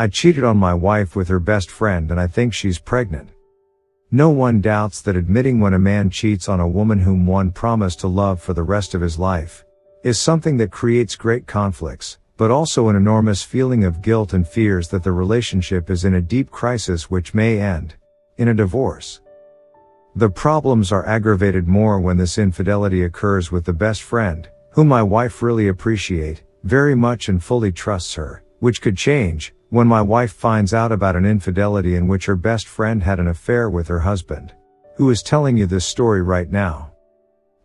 I cheated on my wife with her best friend and I think she's pregnant. No one doubts that admitting when a man cheats on a woman whom one promised to love for the rest of his life is something that creates great conflicts, but also an enormous feeling of guilt and fears that the relationship is in a deep crisis which may end in a divorce. The problems are aggravated more when this infidelity occurs with the best friend, whom my wife really appreciates very much and fully trusts her, which could change when my wife finds out about an infidelity in which her best friend had an affair with her husband, who is telling you this story right now.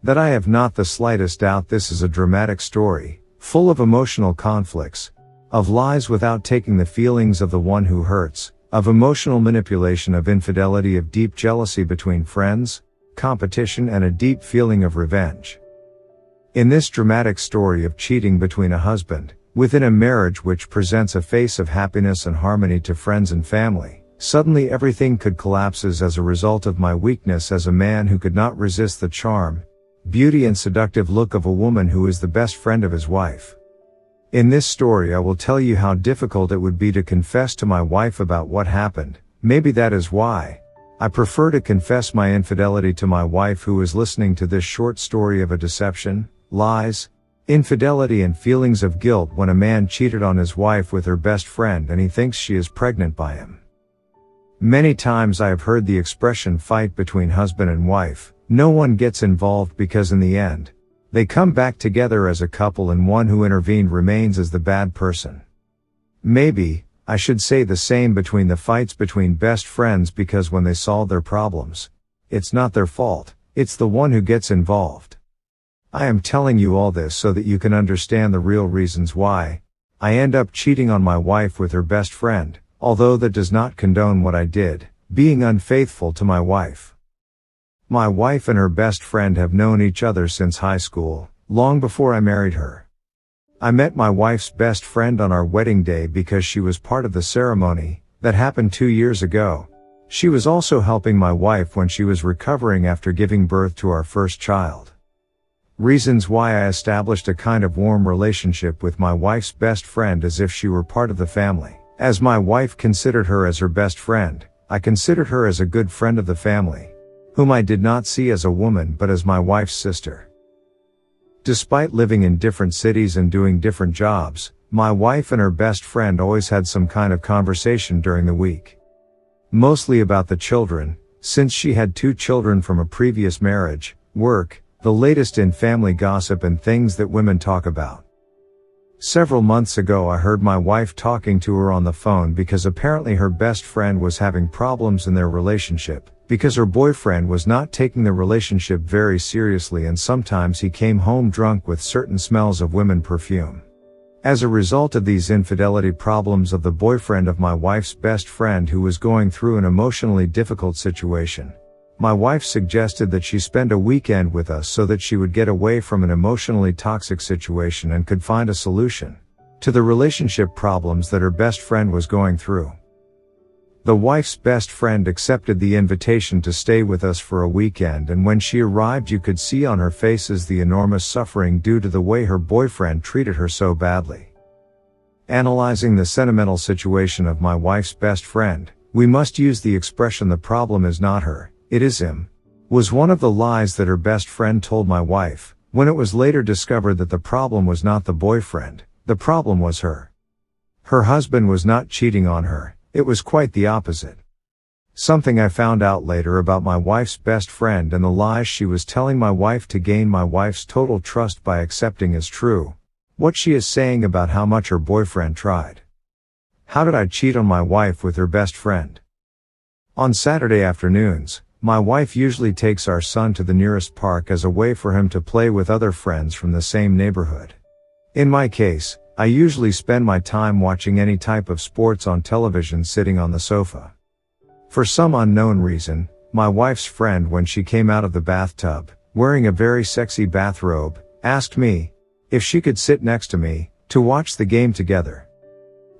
That I have not the slightest doubt this is a dramatic story, full of emotional conflicts, of lies without taking the feelings of the one who hurts, of emotional manipulation, of infidelity, of deep jealousy between friends, competition, and a deep feeling of revenge. In this dramatic story of cheating between a husband, within a marriage which presents a face of happiness and harmony to friends and family, suddenly everything could collapses as a result of my weakness as a man who could not resist the charm, beauty and seductive look of a woman who is the best friend of his wife. In this story I will tell you how difficult it would be to confess to my wife about what happened. Maybe that is why I prefer to confess my infidelity to my wife who is listening to this short story of a deception, lies, infidelity and feelings of guilt when a man cheated on his wife with her best friend and he thinks she is pregnant by him. Many times I have heard the expression fight between husband and wife. No one gets involved because in the end, they come back together as a couple and one who intervened remains as the bad person. Maybe I should say the same between the fights between best friends, because when they solve their problems, it's not their fault, it's the one who gets involved. I am telling you all this so that you can understand the real reasons why I end up cheating on my wife with her best friend, although that does not condone what I did, being unfaithful to my wife. My wife and her best friend have known each other since high school, long before I married her. I met my wife's best friend on our wedding day because she was part of the ceremony that happened 2 years ago. She was also helping my wife when she was recovering after giving birth to our first child. Reasons why I established a kind of warm relationship with my wife's best friend as if she were part of the family. As my wife considered her as her best friend, I considered her as a good friend of the family, whom I did not see as a woman but as my wife's sister. Despite living in different cities and doing different jobs, my wife and her best friend always had some kind of conversation during the week. Mostly about the children, since she had 2 children from a previous marriage, work, the latest in family gossip and things that women talk about. Several months ago I heard my wife talking to her on the phone because apparently her best friend was having problems in their relationship, because her boyfriend was not taking the relationship very seriously and sometimes he came home drunk with certain smells of women perfume. As a result of these infidelity problems of the boyfriend of my wife's best friend who was going through an emotionally difficult situation, my wife suggested that she spend a weekend with us so that she would get away from an emotionally toxic situation and could find a solution to the relationship problems that her best friend was going through. The wife's best friend accepted the invitation to stay with us for a weekend, and when she arrived you could see on her faces the enormous suffering due to the way her boyfriend treated her so badly. Analyzing the sentimental situation of my wife's best friend, we must use the expression "the problem is not her, it is him," was one of the lies that her best friend told my wife, when it was later discovered that the problem was not the boyfriend, the problem was her. Her husband was not cheating on her, it was quite the opposite. Something I found out later about my wife's best friend and the lies she was telling my wife to gain my wife's total trust by accepting as true what she is saying about how much her boyfriend tried. How did I cheat on my wife with her best friend? On Saturday afternoons, my wife usually takes our son to the nearest park as a way for him to play with other friends from the same neighborhood. In my case, I usually spend my time watching any type of sports on television sitting on the sofa. For some unknown reason, my wife's friend, when she came out of the bathtub, wearing a very sexy bathrobe, asked me if she could sit next to me to watch the game together.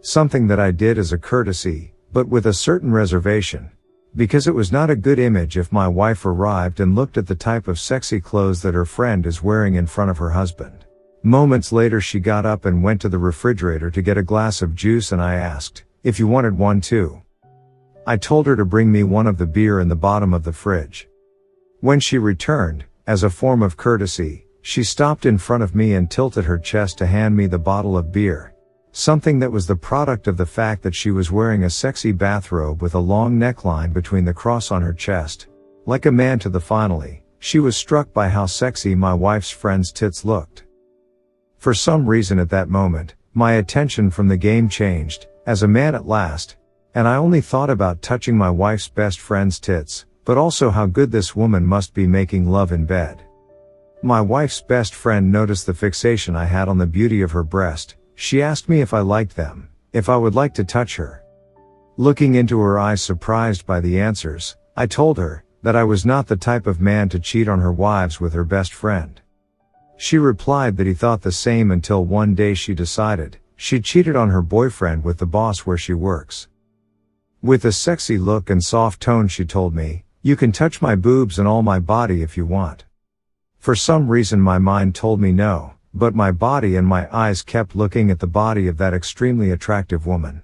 Something that I did as a courtesy, but with a certain reservation, because it was not a good image if my wife arrived and looked at the type of sexy clothes that her friend is wearing in front of her husband. Moments later she got up and went to the refrigerator to get a glass of juice, and I asked if you wanted one too. I told her to bring me one of the beer in the bottom of the fridge. When she returned, as a form of courtesy, she stopped in front of me and tilted her chest to hand me the bottle of beer. Something that was the product of the fact that she was wearing a sexy bathrobe with a long neckline between the cross on her chest. Like a man to the finally, she was struck by how sexy my wife's friend's tits looked. For some reason at that moment, my attention from the game changed, as a man at last, and I only thought about touching my wife's best friend's tits, but also how good this woman must be making love in bed. My wife's best friend noticed the fixation I had on the beauty of her breast. She asked me if I liked them, if I would like to touch her. Looking into her eyes surprised by the answers, I told her that I was not the type of man to cheat on her wives with her best friend. She replied that he thought the same until one day she decided she cheated on her boyfriend with the boss where she works. With a sexy look and soft tone she told me, "You can touch my boobs and all my body if you want." For some reason my mind told me no, but my body and my eyes kept looking at the body of that extremely attractive woman.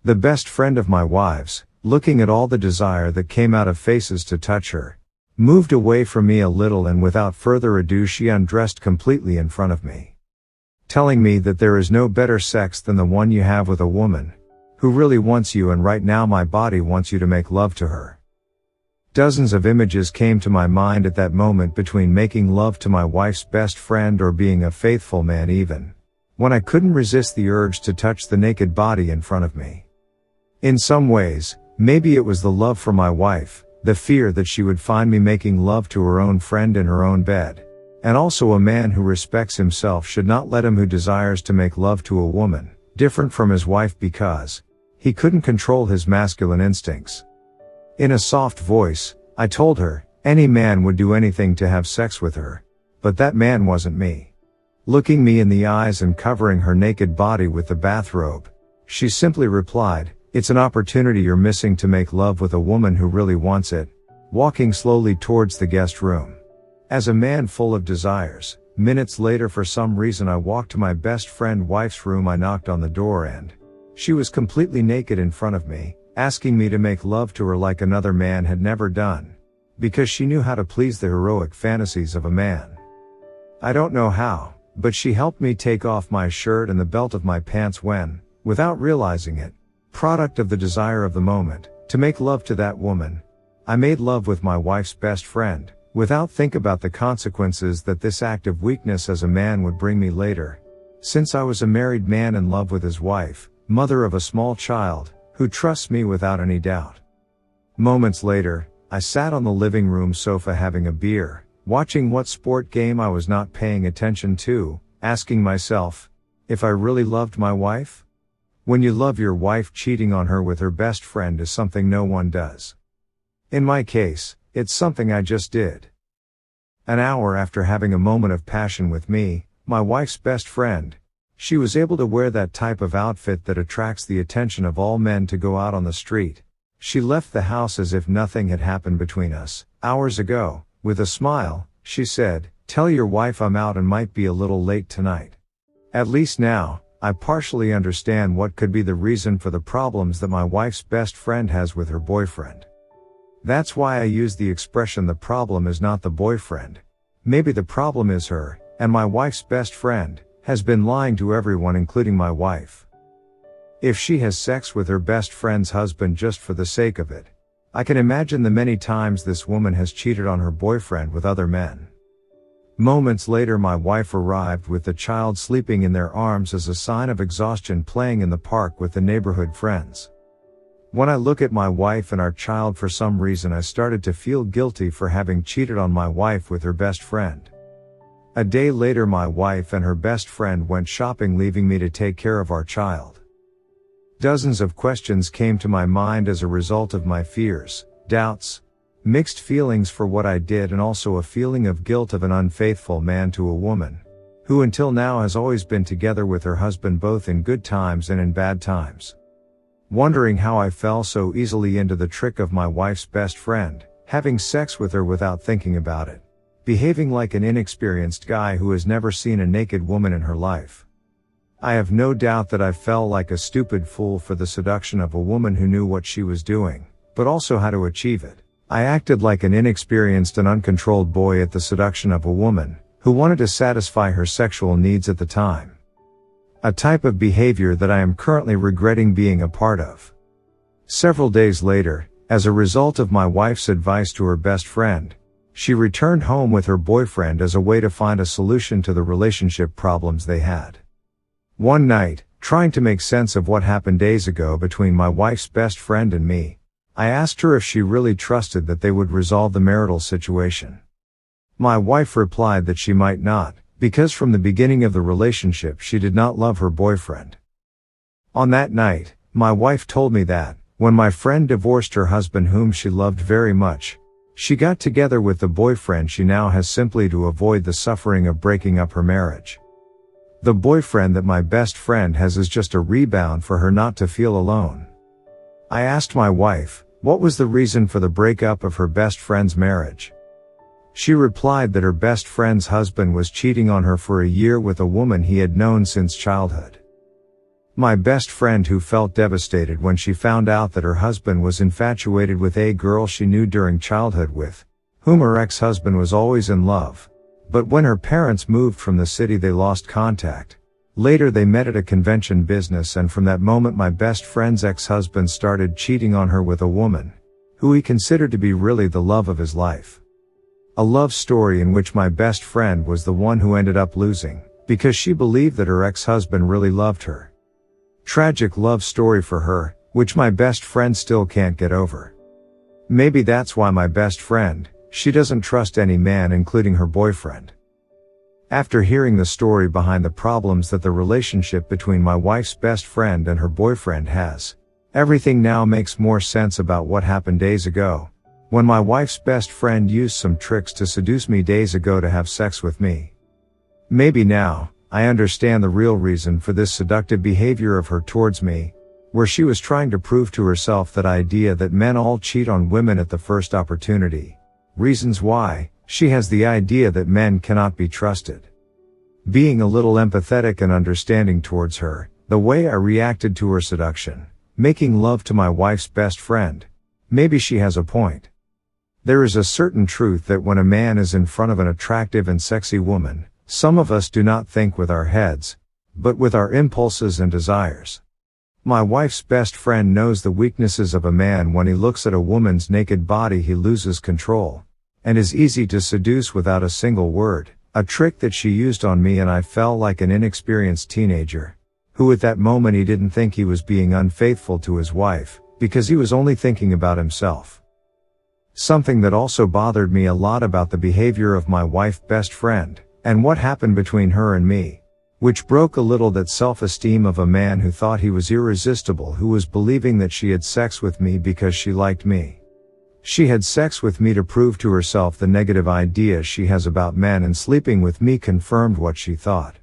The best friend of my wife's, looking at all the desire that came out of faces to touch her, moved away from me a little and without further ado she undressed completely in front of me, telling me that there is no better sex than the one you have with a woman who really wants you, and right now my body wants you to make love to her. Dozens of images came to my mind at that moment between making love to my wife's best friend or being a faithful man, even when I couldn't resist the urge to touch the naked body in front of me. In some ways, maybe it was the love for my wife, the fear that she would find me making love to her own friend in her own bed, and also a man who respects himself should not let him who desires to make love to a woman different from his wife because he couldn't control his masculine instincts. In a soft voice, I told her, any man would do anything to have sex with her, but that man wasn't me. Looking me in the eyes and covering her naked body with the bathrobe, she simply replied, "It's an opportunity you're missing to make love with a woman who really wants it," walking slowly towards the guest room. As a man full of desires, minutes later for some reason I walked to my best friend's wife's room. I knocked on the door and she was completely naked in front of me, asking me to make love to her like another man had never done, because she knew how to please the heroic fantasies of a man. I don't know how, but she helped me take off my shirt and the belt of my pants when, without realizing it, product of the desire of the moment, to make love to that woman, I made love with my wife's best friend, without think about the consequences that this act of weakness as a man would bring me later. Since I was a married man in love with his wife, mother of a small child, who trusts me without any doubt. Moments later, I sat on the living room sofa having a beer, watching what sport game I was not paying attention to, asking myself, if I really loved my wife? When you love your wife, cheating on her with her best friend is something no one does. In my case, it's something I just did. An hour after having a moment of passion with me, my wife's best friend, she was able to wear that type of outfit that attracts the attention of all men to go out on the street. She left the house as if nothing had happened between us. Hours ago, with a smile, she said, "Tell your wife I'm out and might be a little late tonight." At least now, I partially understand what could be the reason for the problems that my wife's best friend has with her boyfriend. That's why I use the expression the problem is not the boyfriend. Maybe the problem is her, and my wife's best friend has been lying to everyone including my wife. If she has sex with her best friend's husband just for the sake of it, I can imagine the many times this woman has cheated on her boyfriend with other men. Moments later my wife arrived with the child sleeping in their arms as a sign of exhaustion, playing in the park with the neighborhood friends. When I look at my wife and our child, for some reason I started to feel guilty for having cheated on my wife with her best friend. A day later my wife and her best friend went shopping, leaving me to take care of our child. Dozens of questions came to my mind as a result of my fears, doubts, mixed feelings for what I did, and also a feeling of guilt of an unfaithful man to a woman, who until now has always been together with her husband both in good times and in bad times. Wondering how I fell so easily into the trick of my wife's best friend, having sex with her without thinking about it, behaving like an inexperienced guy who has never seen a naked woman in her life. I have no doubt that I fell like a stupid fool for the seduction of a woman who knew what she was doing, but also how to achieve it. I acted like an inexperienced and uncontrolled boy at the seduction of a woman who wanted to satisfy her sexual needs at the time. A type of behavior that I am currently regretting being a part of. Several days later, as a result of my wife's advice to her best friend, she returned home with her boyfriend as a way to find a solution to the relationship problems they had. One night, trying to make sense of what happened days ago between my wife's best friend and me, I asked her if she really trusted that they would resolve the marital situation. My wife replied that she might not, because from the beginning of the relationship she did not love her boyfriend. On that night, my wife told me that, when my friend divorced her husband whom she loved very much, she got together with the boyfriend she now has simply to avoid the suffering of breaking up her marriage. The boyfriend that my best friend has is just a rebound for her not to feel alone. I asked my wife, what was the reason for the breakup of her best friend's marriage? She replied that her best friend's husband was cheating on her for a year with a woman he had known since childhood. My best friend, who felt devastated when she found out that her husband was infatuated with a girl she knew during childhood with whom her ex-husband was always in love, but when her parents moved from the city they lost contact. Later they met at a convention business, and from that moment my best friend's ex-husband started cheating on her with a woman who he considered to be really the love of his life. A love story in which my best friend was the one who ended up losing, because she believed that her ex-husband really loved her. Tragic love story for her, which my best friend still can't get over. Maybe that's why my best friend, she doesn't trust any man, including her boyfriend. After hearing the story behind the problems that the relationship between my wife's best friend and her boyfriend has, everything now makes more sense about what happened days ago, when my wife's best friend used some tricks to seduce me days ago to have sex with me. Maybe now, I understand the real reason for this seductive behavior of her towards me, where she was trying to prove to herself that idea that men all cheat on women at the first opportunity. Reasons why. She has the idea that men cannot be trusted. Being a little empathetic and understanding towards her, the way I reacted to her seduction, making love to my wife's best friend, maybe she has a point. There is a certain truth that when a man is in front of an attractive and sexy woman, some of us do not think with our heads, but with our impulses and desires. My wife's best friend knows the weaknesses of a man. When he looks at a woman's naked body he loses control, and is easy to seduce without a single word, a trick that she used on me, and I fell like an inexperienced teenager, who at that moment he didn't think he was being unfaithful to his wife, because he was only thinking about himself. Something that also bothered me a lot about the behavior of my wife's best friend, and what happened between her and me, which broke a little that self-esteem of a man who thought he was irresistible, who was believing that she had sex with me because she liked me. She had sex with me to prove to herself the negative ideas she has about men, and sleeping with me confirmed what she thought.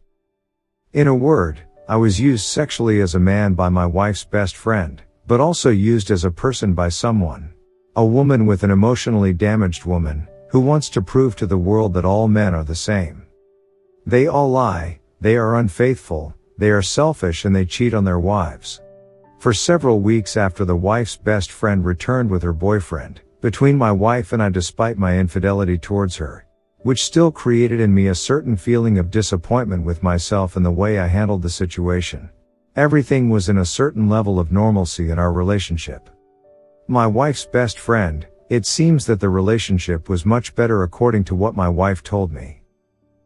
In a word, I was used sexually as a man by my wife's best friend, but also used as a person by someone. A woman with an emotionally damaged woman, who wants to prove to the world that all men are the same. They all lie, they are unfaithful, they are selfish, and they cheat on their wives. For several weeks after the wife's best friend returned with her boyfriend, between my wife and I, despite my infidelity towards her, which still created in me a certain feeling of disappointment with myself and the way I handled the situation, everything was in a certain level of normalcy in our relationship. My wife's best friend, it seems that the relationship was much better according to what my wife told me.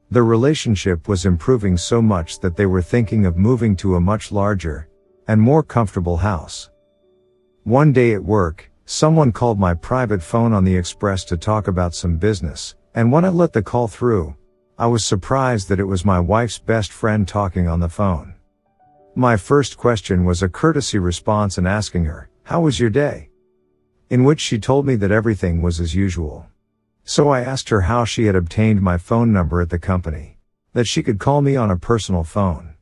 The relationship was improving so much that they were thinking of moving to a much larger and more comfortable house. One day at work, someone called my private phone on the express to talk about some business, and when I let the call through, I was surprised that it was my wife's best friend talking on the phone. My first question was a courtesy response and asking her, "How was your day?" In which she told me that everything was as usual. So I asked her how she had obtained my phone number at the company, that she could call me on a personal phone.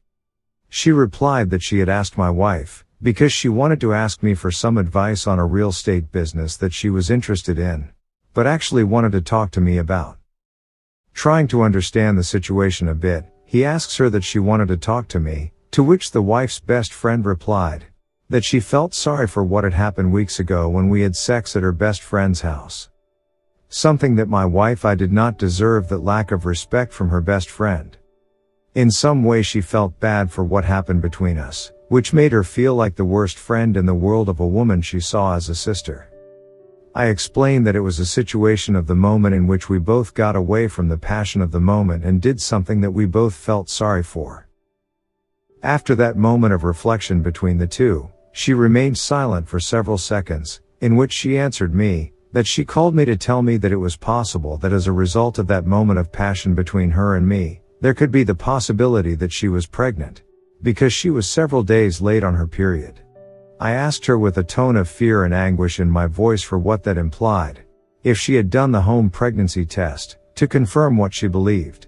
She replied that she had asked my wife, because she wanted to ask me for some advice on a real estate business that she was interested in, but actually wanted to talk to me about. Trying to understand the situation a bit, he asks her that she wanted to talk to me To which the wife's best friend replied that she felt sorry for what had happened weeks ago when we had sex at her best friend's house. Something that my wife I did not deserve, that lack of respect from her best friend. In some way she felt bad for what happened between us, which made her feel like the worst friend in the world of a woman she saw as a sister. I explained that it was a situation of the moment in which we both got away from the passion of the moment and did something that we both felt sorry for. After that moment of reflection between the two, she remained silent for several seconds, in which she answered me that she called me to tell me that it was possible that as a result of that moment of passion between her and me, there could be the possibility that she was pregnant, because she was several days late on her period. I asked her with a tone of fear and anguish in my voice for what that implied, if she had done the home pregnancy test, to confirm what she believed.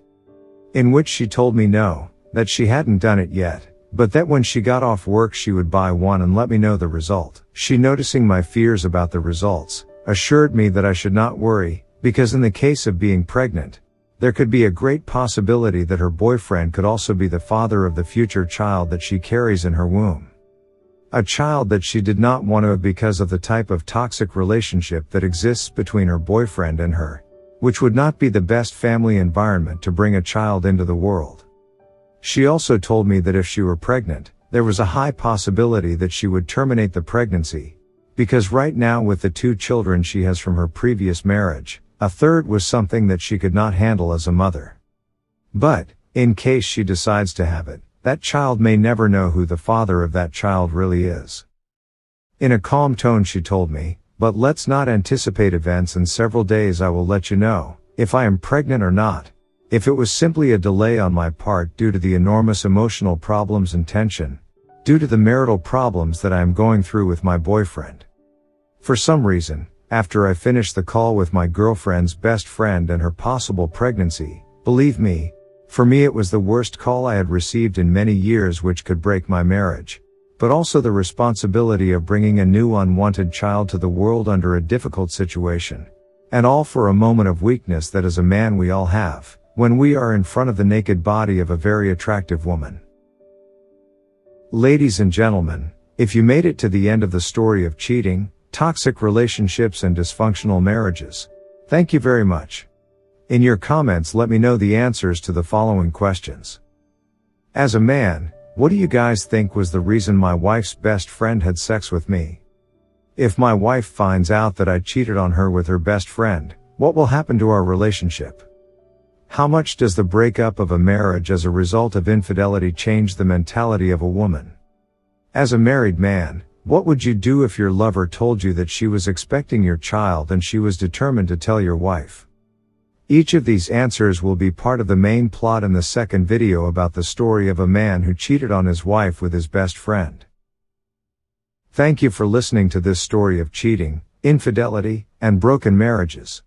In which she told me no, that she hadn't done it yet, but that when she got off work she would buy one and let me know the result. She, noticing my fears about the results, assured me that I should not worry, because in the case of being pregnant, there could be a great possibility that her boyfriend could also be the father of the future child that she carries in her womb. A child that she did not want to have because of the type of toxic relationship that exists between her boyfriend and her, which would not be the best family environment to bring a child into the world. She also told me that if she were pregnant, there was a high possibility that she would terminate the pregnancy, because right now with the 2 children she has from her previous marriage, a third was something that she could not handle as a mother. But, in case she decides to have it, that child may never know who the father of that child really is. In a calm tone she told me, but let's not anticipate events, in several days I will let you know, if I am pregnant or not. If it was simply a delay on my part due to the enormous emotional problems and tension, due to the marital problems that I am going through with my boyfriend. For some reason, after I finished the call with my girlfriend's best friend and her possible pregnancy, believe me, for me it was the worst call I had received in many years, which could break my marriage, but also the responsibility of bringing a new unwanted child to the world under a difficult situation. And all for a moment of weakness that as a man we all have, when we are in front of the naked body of a very attractive woman. Ladies and gentlemen, if you made it to the end of the story of cheating, toxic relationships and dysfunctional marriages, thank you very much. In your comments let me know the answers to the following questions. As a man, what do you guys think was the reason my wife's best friend had sex with me? If my wife finds out that I cheated on her with her best friend, what will happen to our relationship? How much does the breakup of a marriage as a result of infidelity change the mentality of a woman? As a married man, what would you do if your lover told you that she was expecting your child and she was determined to tell your wife? Each of these answers will be part of the main plot in the second video about the story of a man who cheated on his wife with his best friend. Thank you for listening to this story of cheating, infidelity, and broken marriages.